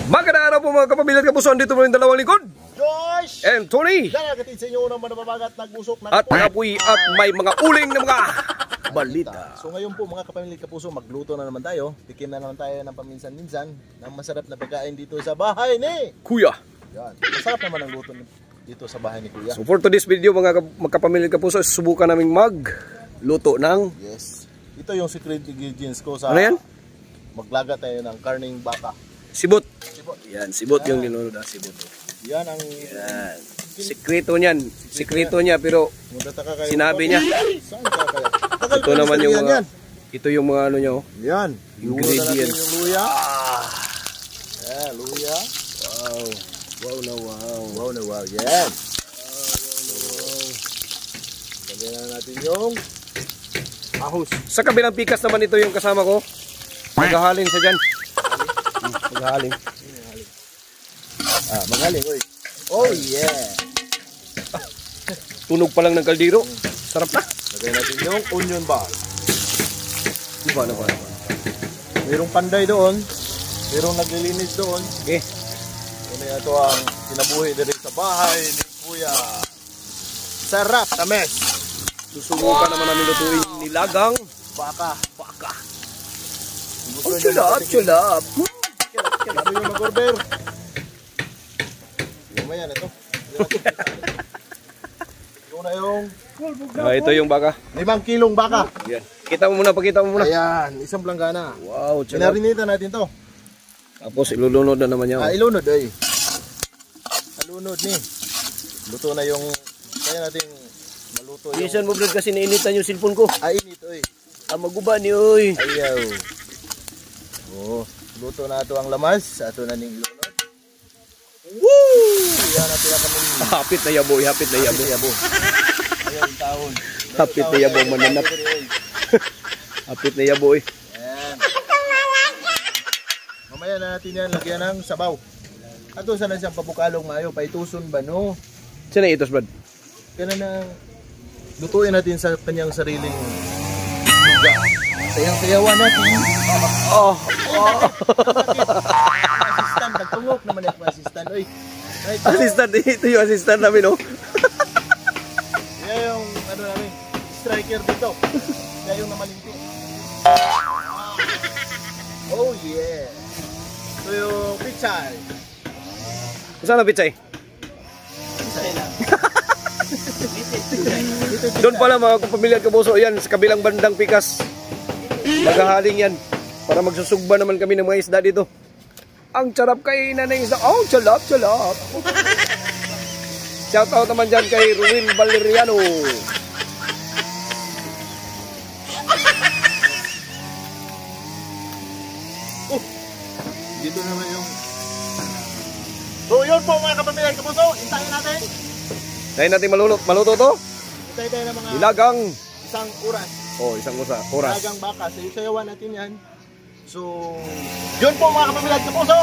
Magandang araw po mga kapamilya at kapuso. Dito mo yung dalawang lingkod, Josh and Tony. Dalagatid sa inyo unang manababagat, nagbusok, At apoy at may mga uling na mga balita. So ngayon po mga kapamilya at kapuso, magluto na naman tayo. Tikim na naman tayo ng paminsan-minsan ng masarap na pagkain dito sa bahay ni Kuya. Yan. Masarap naman ang luto dito sa bahay ni Kuya. So for today's video mga kapamilya at kapuso, subukan naming magluto ng... Yes. Ito yung secret ingredients ko sa... Ano yan? Maglaga tayo ng karning baka. Sibot. Sibot. Yan, sibot yung linulod na sibot. Yan ang... Yan. Sekreto niyan. Sekreto niya pero Magtataka kayo. sinabi niya. Saan ka kaya? Ito naman yung mga... Ito yung mga ano niya oh. Yan. Ingredients. Yung luya. Yeah, luya. Wow. Wow na wow. Wow na wow. Yan. Lagyan na natin yung ahos. Sa kabilang pikas naman ito yung kasama ko. Maghahaling sa dyan. Maghahaling. Magaling, oy. Oh yeah. Tunog pa lang ng kaldero. Sarap na. Lagyan natin yung onion bar. Diba na ba? Mayroong panday doon. Mayroong naglilinis doon. Okay. Ito ang kinabuhi dito sa bahay ni Kuya. Sarap, tamis. Susubukan naman namin lutuin nilagang Baka. ang chulap. Sabi yung mag-order. Yung mayan, ito. Ito na yung... Ito yung baka. 5 kilong baka. Yan. Pakita mo muna. Ayan, isang planggana. Wow, chulap. Pinarinita natin to. Tapos ilulunod na naman niya. Ilunod ay. Alunod ni. Luto na yung... Kaya natin maluto yung... Minsan mo brad kasi nainitan yung cellphone ko. Init oy. Maguba ni oy. Ayaw. Oh, luto na ito ang lamas. Ato na ning ilunod. Woo! Yan natin na kami. Hapit na yabo. Ayaw yung taon. Hapit na yabo mananap. Hapit na yabo eh. Ayan. Mamaya na natin yan. Lagyan ng sabaw. Ato sana siyang pabukalong mayo. Paituson ba no? Saan na itos brad? Kaya na lutuin natin sa kanyang sariling luga. Sayang-sayawan natin. Assistant, nagtungok naman yung assistant. Oy. Assistant, ito yung assistant namin oh. Yan yung ano namin, striker dito. Yan yung namalinti. Oh yeah. So yung pichay. Saan na pichay? Pichay lang. Doon pala mga kapamilya at kapuso, yan sa kabilang bandang pikas. Maghahaling yan para magsusugba naman kami ng mga isda dito. Ang sarap kainan ng isda. Oh, chalap. Shout out naman dyan kay Ruel Valeriano. Dito naman yung... So yun po mga kapamilya at kapuso, intayin natin. Dahil natin maluto to. Intayin tayo ng mga Nilagang. isang oras. Isang oras. Nilagang baka. So sayawan natin yan. So yun po mga kapamilya at kapuso.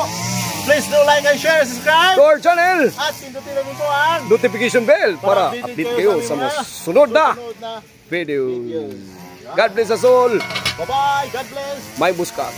Please do like and share, subscribe. To our channel. At pindutin na dito ang Notification bell para update kayo sa mga sunod na video. God bless us all. Bye-bye. God bless. May buskat.